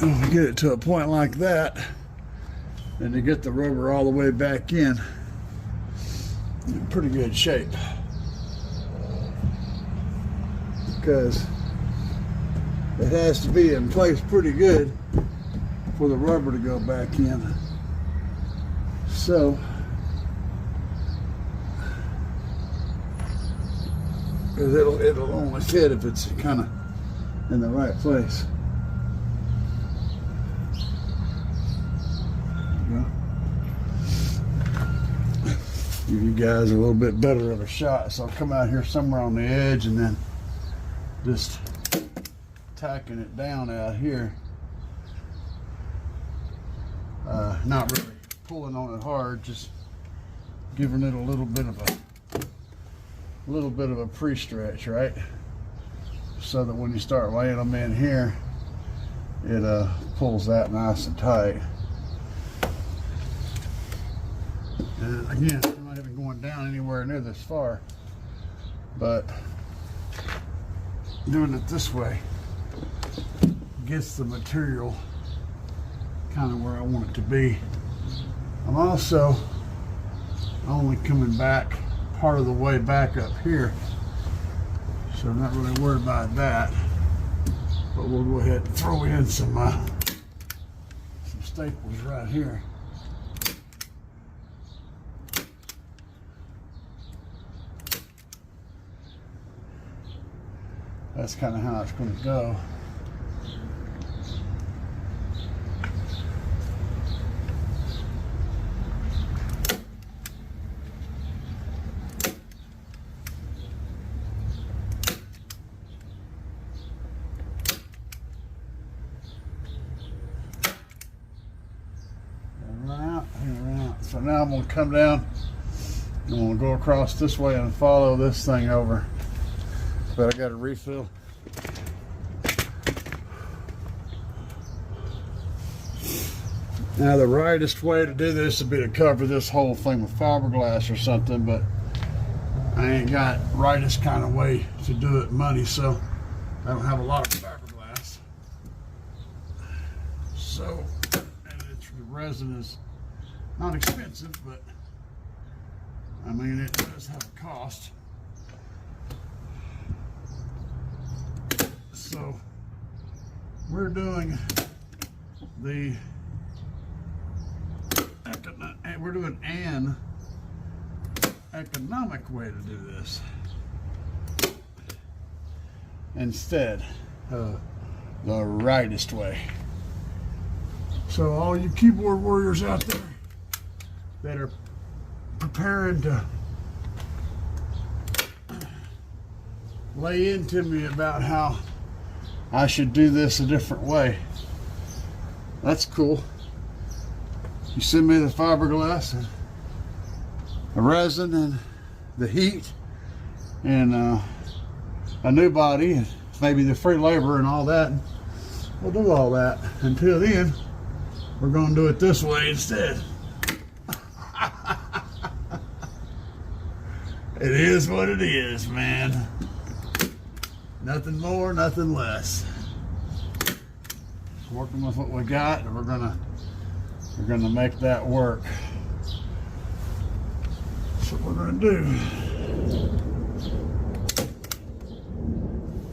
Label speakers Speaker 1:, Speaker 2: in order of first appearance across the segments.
Speaker 1: And we get it to a point like that, and to get the rubber all the way back in pretty good shape. Because it has to be in place pretty good for the rubber to go back in. So because it'll only fit if it's kind of in the right place. Give you guys a little bit better of a shot. So I'll come out here somewhere on the edge and then just tacking it down out here. Not really pulling on it hard, just giving it a little bit of a pre-stretch, right? So that when you start laying them in here, it pulls that nice and tight. And again, I'm not even going down anywhere near this far, but doing it this way gets the material kind of where I want it to be. I'm also only coming back part of the way back up here, so I'm not really worried about that. But we'll go ahead and throw in some staples right here. That's kind of how it's going to go. So now I'm going to come down and I'm going to go across this way and follow this thing over. But I got a refill. Now the rightest way to do this would be to cover this whole thing with fiberglass or something, but I ain't got rightest kind of way to do it money, so I don't have a lot of fiberglass. So, and the resin is not expensive, but I mean it does have a cost. So we're doing an economic way to do this instead of the rightest way. So all you keyboard warriors out there that are preparing to lay into me about how I should do this a different way, that's cool. You send me the fiberglass and the resin and the heat and a new body and maybe the free labor and all that. We'll do all that. Until then, we're going to do it this way instead. It is what it is, man. Nothing more, nothing less. Working with what we got, and we're gonna make that work. That's what we're gonna do.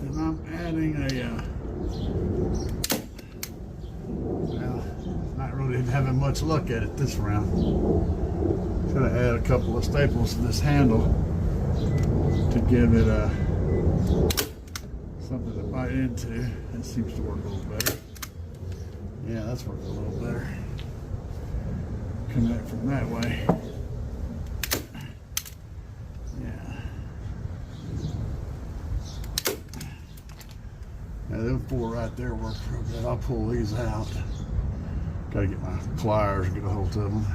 Speaker 1: And I'm adding well, not really having much luck at it this round. Gonna add a couple of staples to this handle to give it something to bite into. It seems to work a little better. Yeah, that's working a little better. Connect from that way. Yeah. Now them four right there work real good. I'll pull these out. Gotta get my pliers and get a hold of them.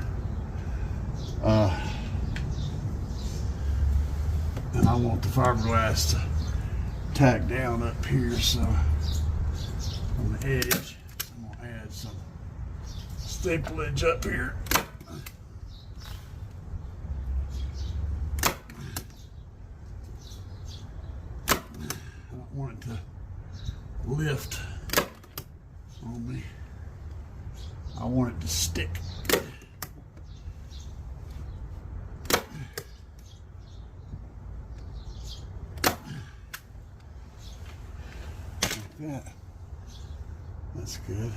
Speaker 1: And I want the fiberglass to tack down up here, so on the edge I'm going to add some staplage up here. I don't want it to lift on me. I want it to stick. Like that. That's good.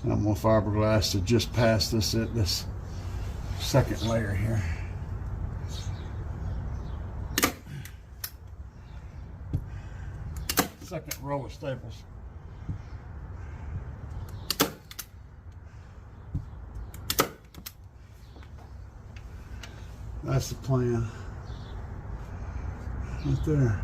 Speaker 1: And I'm gonna fiberglass to just past this second layer here. Second row of staples. That's the plan. Right there.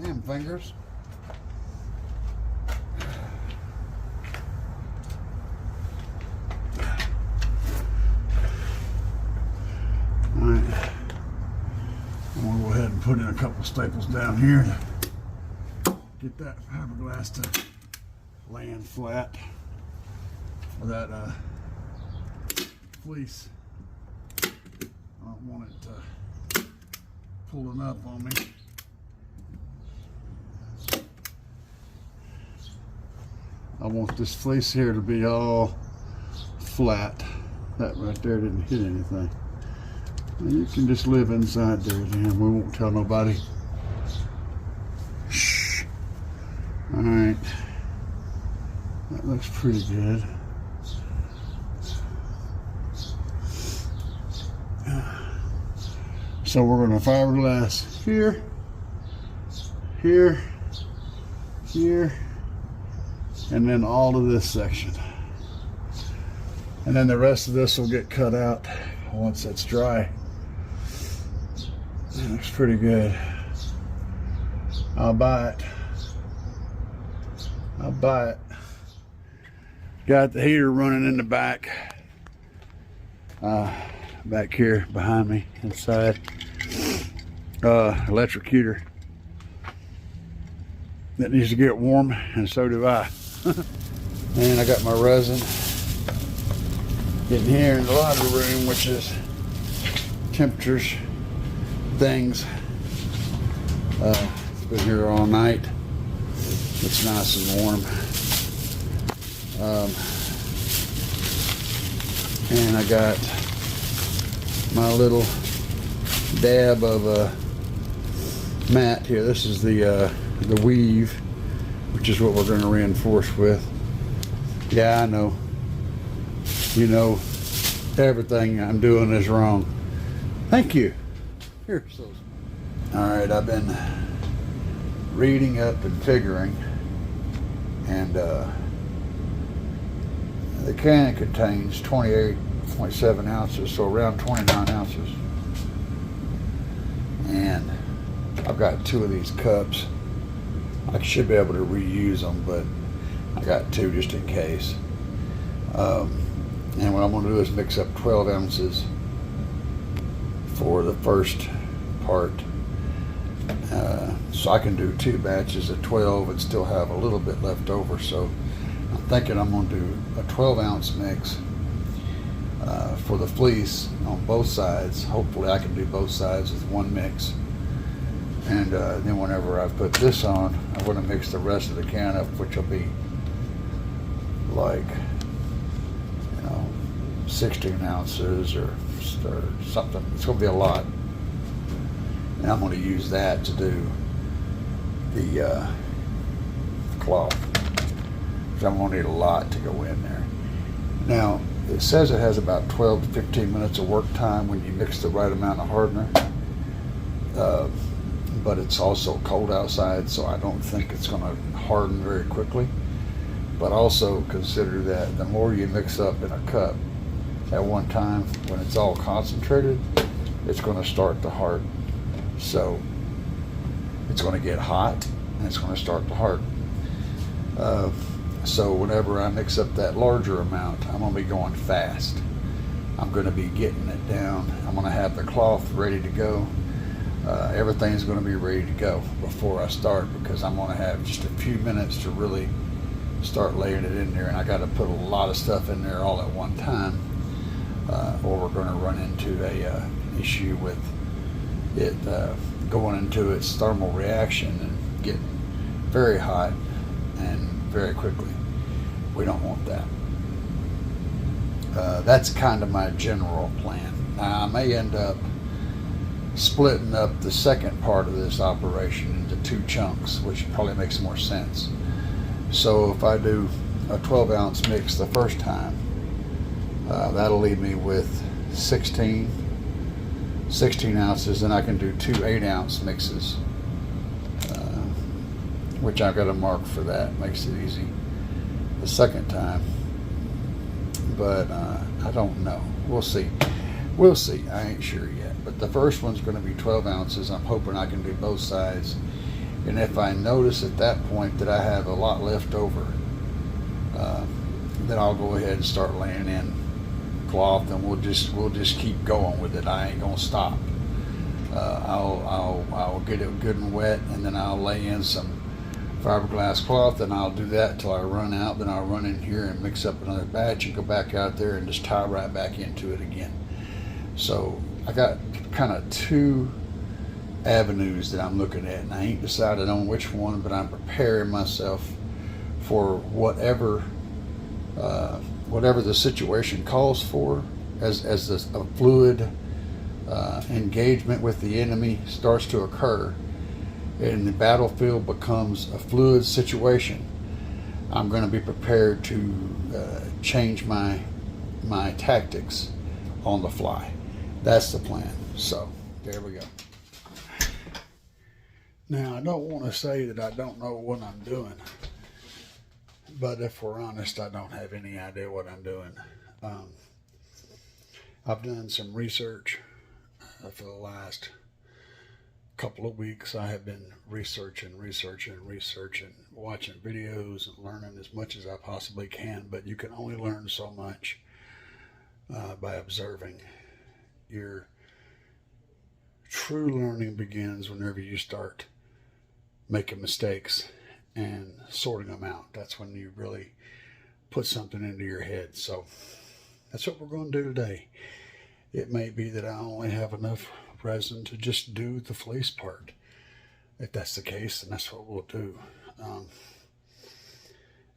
Speaker 1: Damn fingers. Alright. I'm going to go ahead and put in a couple staples down here to get that fiberglass to land flat for that fleece. I don't want it pulling up on me. I want this fleece here to be all flat. That right there didn't hit anything. And you can just live inside there, damn. We won't tell nobody. Shh. Alright. That looks pretty good. So we're going to fiberglass here, here, here, and then all of this section. And then the rest of this will get cut out once it's dry. It looks pretty good. I'll buy it. I'll buy it. Got the heater running in the back. Back here behind me inside. Electric heater. That needs to get warm, and so do I. And I got my resin getting here in the laundry room, which is temperatures, things. It's been here all night. It's nice and warm. And I got my little dab of mat here. This is the weave, which is what we're going to reinforce with. Yeah, I know. You know, everything I'm doing is wrong. Thank you. Here. All right, I've been reading up and figuring, and the can contains 28.7 ounces, so around 29 ounces. And I've got 2 of these cups. I should be able to reuse them, but I got 2 just in case. And what I'm going to do is mix up 12 ounces for the first part. So I can do 2 batches of 12 and still have a little bit left over. So I'm thinking I'm going to do a 12 ounce mix for the fleece on both sides. Hopefully I can do both sides with one mix. And then whenever I put this on, I'm going to mix the rest of the can up, which will be like, 16 ounces or something. It's going to be a lot. And I'm going to use that to do the cloth. So I'm going to need a lot to go in there. Now, it says it has about 12 to 15 minutes of work time when you mix the right amount of hardener. But it's also cold outside, so I don't think it's going to harden very quickly. But also consider that the more you mix up in a cup at one time, when it's all concentrated, it's going to start to harden. So it's going to get hot and it's going to start to harden. So whenever I mix up that larger amount, I'm going to be going fast. I'm going to be getting it down. I'm going to have the cloth ready to go. Everything's going to be ready to go before I start, because I'm going to have just a few minutes to really start laying it in there, and I got to put a lot of stuff in there all at one time.
Speaker 2: or we're going to run into a issue with it going into its thermal reaction and get very hot and very quickly. We don't want that. That's kind of my general plan. Now, I may end up splitting up the second part of this operation into 2 chunks, which probably makes more sense. So if I do a 12-ounce mix the first time, that'll leave me with 16 ounces, and I can do 2 8-ounce mixes, which I've got a mark for that. Makes it easy the second time, but I don't know. We'll see. I ain't sure yet, but the first one's going to be 12 ounces. I'm hoping I can do both sides, and if I notice at that point that I have a lot left over, then I'll go ahead and start laying in cloth, and we'll just keep going with it. I ain't gonna stop. I'll get it good and wet, and then I'll lay in some fiberglass cloth, and I'll do that until I run out. Then I'll run in here and mix up another batch and go back out there and just tie right back into it again. So I got kind of 2 avenues that I'm looking at, and I ain't decided on which one, but I'm preparing myself for whatever the situation calls for, as a fluid engagement with the enemy starts to occur and the battlefield becomes a fluid situation. I'm going to be prepared to change my tactics on the fly. That's the plan. So there we go. Now, I don't want to say that I don't know what I'm doing, but if we're honest, I don't have any idea what I'm doing. I've done some research for the last couple of weeks. I have been researching, watching videos and learning as much as I possibly can, but you can only learn so much by observing. Your true learning begins whenever you start making mistakes and sorting them out. That's when you really put something into your head. So that's what we're going to do today. It may be that I only have enough resin to just do the fleece part. If that's the case, then that's what we'll do.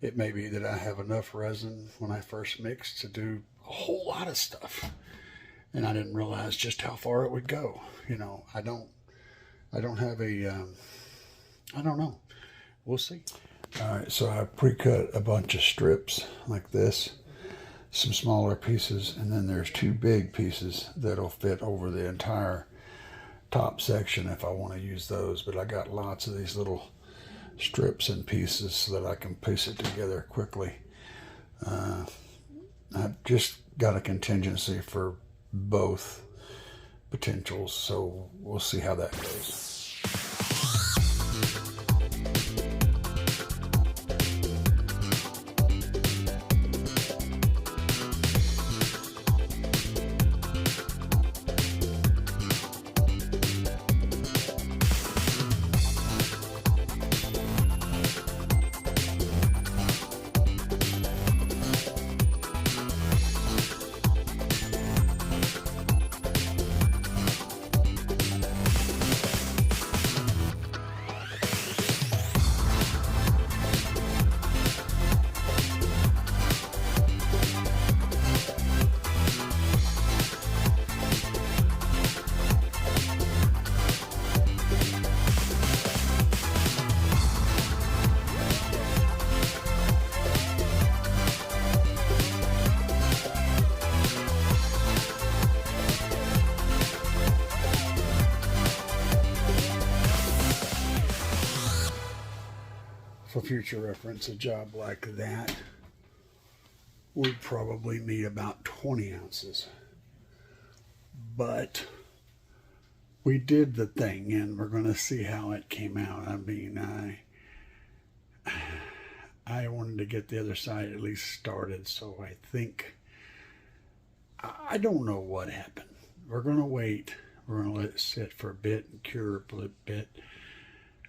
Speaker 2: It may be that I have enough resin when I first mix to do a whole lot of stuff, and I didn't realize just how far it would go. You know, I don't have a I don't know. We'll see. All right, so I pre-cut a bunch of strips like this, some smaller pieces, and then there's 2 big pieces that'll fit over the entire top section if I want to use those. But I got lots of these little strips and pieces so that I can piece it together quickly. I've just got a contingency for both potentials, so we'll see how that goes. For future reference, a job like that would probably need about 20 ounces. But we did the thing, and we're going to see how it came out. I mean, I wanted to get the other side at least started, so I think, I don't know what happened. We're going to wait. We're going to let it sit for a bit and cure a bit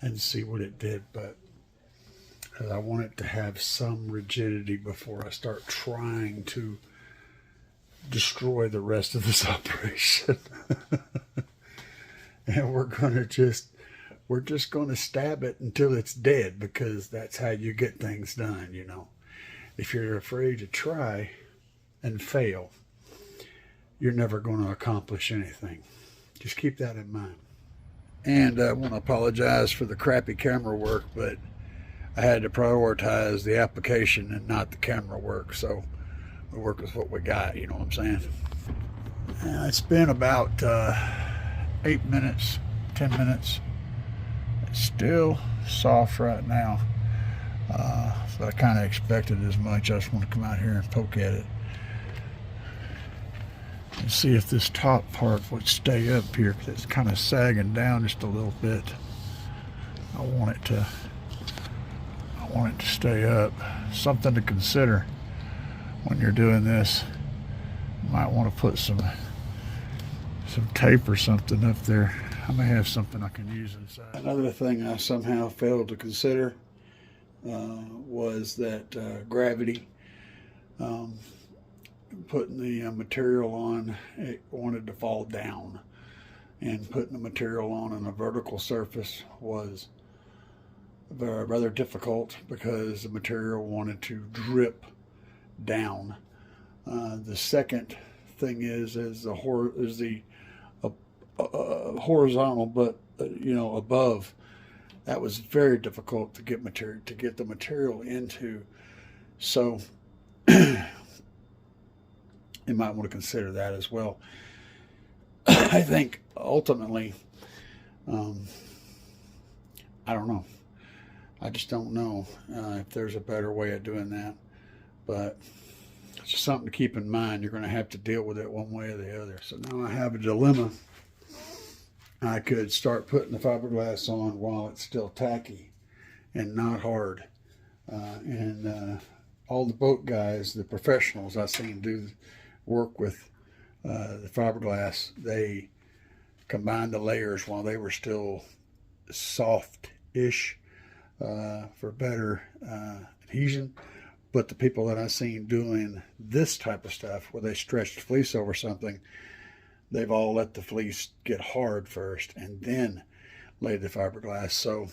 Speaker 2: and see what it did. But I want it to have some rigidity before I start trying to destroy the rest of this operation. And we're just going to stab it until it's dead, because that's how you get things done, you know. If you're afraid to try and fail, you're never going to accomplish anything. Just keep that in mind. And I want to apologize for the crappy camera work, but I had to prioritize the application and not the camera work. So we work with what we got, you know what I'm saying? It's been about 8 minutes, 10 minutes. It's still soft right now. So I kind of expected as much. I just want to come out here and poke at it and see if this top part would stay up here, because it's kind of sagging down just a little bit. I want it to stay up. Something to consider when you're doing this. You might want to put some tape or something up there. I may have something I can use inside. Another thing I somehow failed to consider was that gravity. Putting the material on, it wanted to fall down, and putting the material on a vertical surface was rather difficult because the material wanted to drip down. The second thing is the horizontal, but you know, above. That was very difficult to get the material into. So you might want to consider that as well. I think ultimately, I don't know. I just don't know if there's a better way of doing that. But it's just something to keep in mind. You're going to have to deal with it one way or the other. So now I have a dilemma. I could start putting the fiberglass on while it's still tacky and not hard. All the boat guys, the professionals I've seen do work with the fiberglass, they combined the layers while they were still soft-ish for better adhesion. But the people that I've seen doing this type of stuff, where they stretched fleece over something, they've all let the fleece get hard first and then laid the fiberglass. So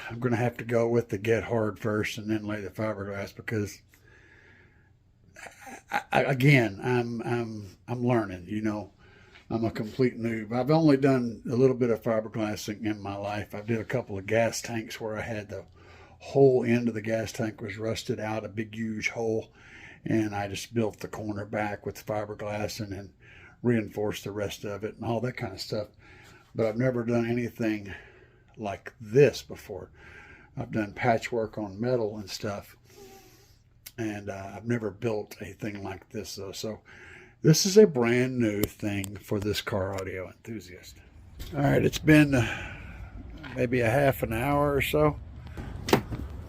Speaker 2: I'm going to have to go with the get hard first and then lay the fiberglass, because I'm learning, you know. I'm a complete noob. I've only done a little bit of fiberglassing in my life. I did a couple of gas tanks where I had the whole end of the gas tank was rusted out, a big huge hole, and I just built the corner back with fiberglass and then reinforced the rest of it and all that kind of stuff. But I've never done anything like this before. I've done patchwork on metal and stuff, and I've never built a thing like this though. So this is a brand new thing for this car audio enthusiast. All right, it's been maybe a half an hour or so.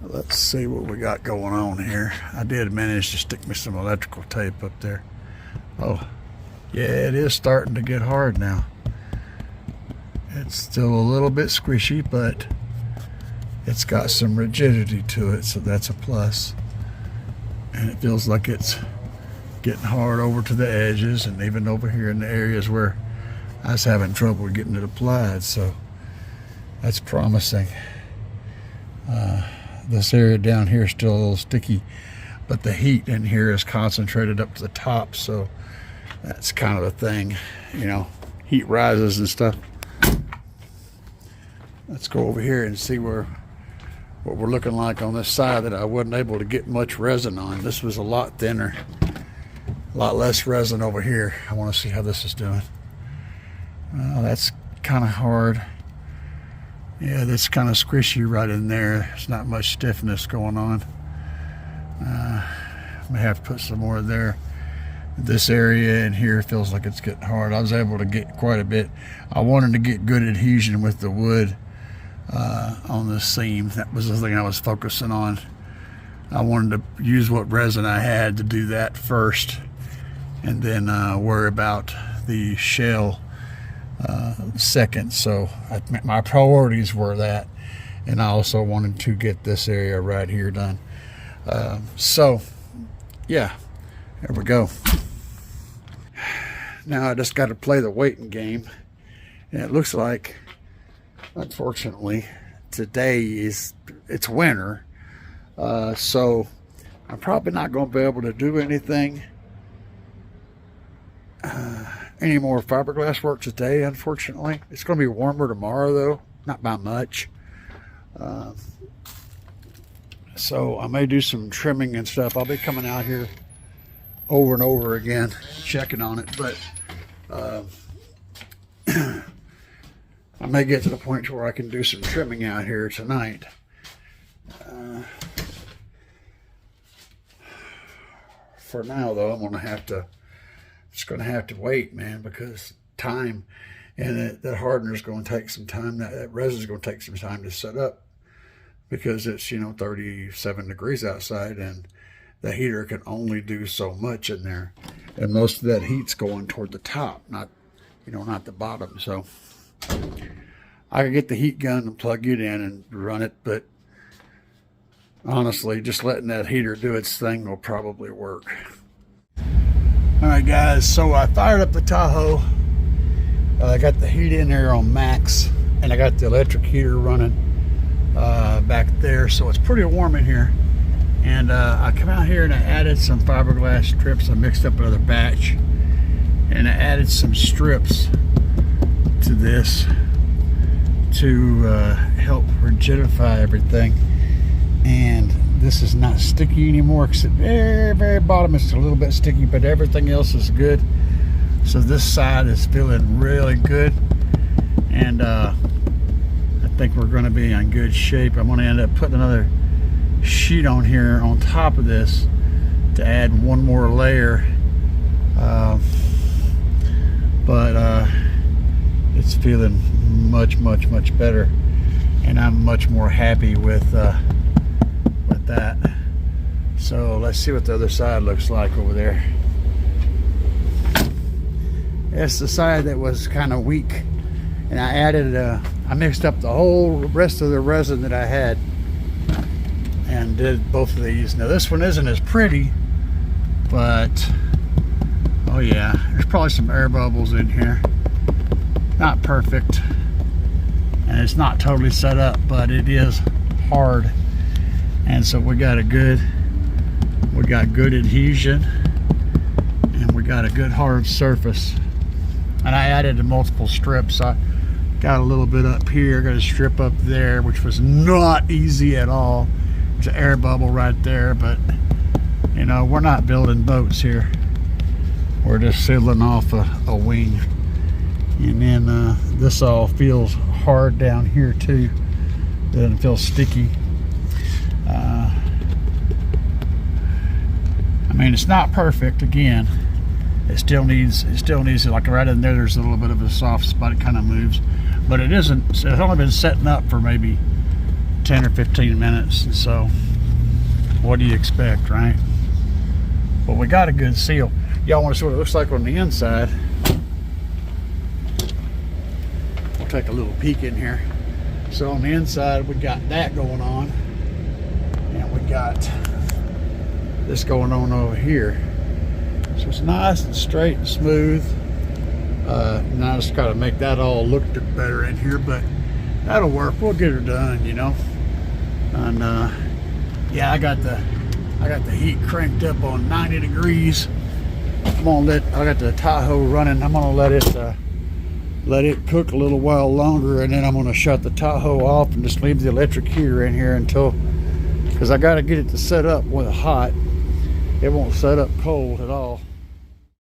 Speaker 2: Let's see what we got going on here. I did manage to stick me some electrical tape up there. Oh, yeah, it is starting to get hard now. It's still a little bit squishy, but it's got some rigidity to it, so that's a plus. And it feels like it's getting hard over to the edges and even over here in the areas where I was having trouble getting it applied, so that's promising. This area down here is still a little sticky, but the heat in here is concentrated up to the top, so that's kind of a thing, you know, heat rises and stuff. Let's go over here and see what we're looking like on this side that I wasn't able to get much resin on. This was a lot thinner, a lot less resin over here. I want to see how this is doing. That's kind of hard. Yeah, that's kind of squishy right in there. There's not much stiffness going on. May have to put some more there. This area in here feels like it's getting hard. I was able to get quite a bit. I wanted to get good adhesion with the wood on the seam. That was the thing I was focusing on. I wanted to use what resin I had to do that first, and then worry about the shell second. So my priorities were that, and I also wanted to get this area right here done. So yeah, There we go. Now I just got to play the waiting game. And it looks like, unfortunately, today it's winter. So I'm probably not going to be able to do anything, any more fiberglass work today, unfortunately. It's going to be warmer tomorrow, though. Not by much. So I may do some trimming and stuff. I'll be coming out here over and over again, checking on it. But I may get to the point where I can do some trimming out here tonight. For now, though, I'm gonna have to. It's gonna have to wait, man, because time, and that hardener is going to take some time. That resin is going to take some time to set up, because it's 37 degrees outside, and the heater can only do so much in there, and most of that heat's going toward the top, not the bottom. So I can get the heat gun and plug it in and run it, but honestly, just letting that heater do its thing will probably work. All right, guys, so I fired up the Tahoe. I got the heat in there on max, and I got the electric heater running back there, so it's pretty warm in here. And I come out here and I added some fiberglass strips. I mixed up another batch, and I added some strips to this to help rigidify everything. And this is not sticky anymore, except very, very bottom it's a little bit sticky, but everything else is good. So this side is feeling really good, and I think we're going to be in good shape. I'm going to end up putting another sheet on here on top of this to add one more layer, but it's feeling much better, and I'm much more happy with that. So let's see what the other side looks like over there. It's the side that was kind of weak, and I added I mixed up the whole rest of the resin that I had and did both of these. Now this one isn't as pretty, but oh yeah, there's probably some air bubbles in here. Not perfect, and it's not totally set up, but it is hard. And so we got good adhesion, and we got a good hard surface. And I added multiple strips. I got a little bit up here, got a strip up there, which was not easy at all. There's an air bubble right there, but we're not building boats here. We're just sealing off a wing. And then this all feels hard down here too. Doesn't feel sticky. I mean, it's not perfect. Again, it still needs like right in there. There's a little bit of a soft spot. It kind of moves, but it isn't. It's only been setting up for maybe 10 or 15 minutes. And so, what do you expect, right? But we got a good seal. Y'all want to see what it looks like on the inside? We'll take a little peek in here. So on the inside, we got that going on, and we got this going on over here. So it's nice and straight and smooth. Now I just got to make that all look better in here, but that'll work. We'll get her done, And yeah, I got the heat cranked up on 90 degrees. I got the Tahoe running. I'm gonna let it cook a little while longer, and then I'm gonna shut the Tahoe off and just leave the electric heater in here because I got to get it to set up with hot. It won't set up cold at all.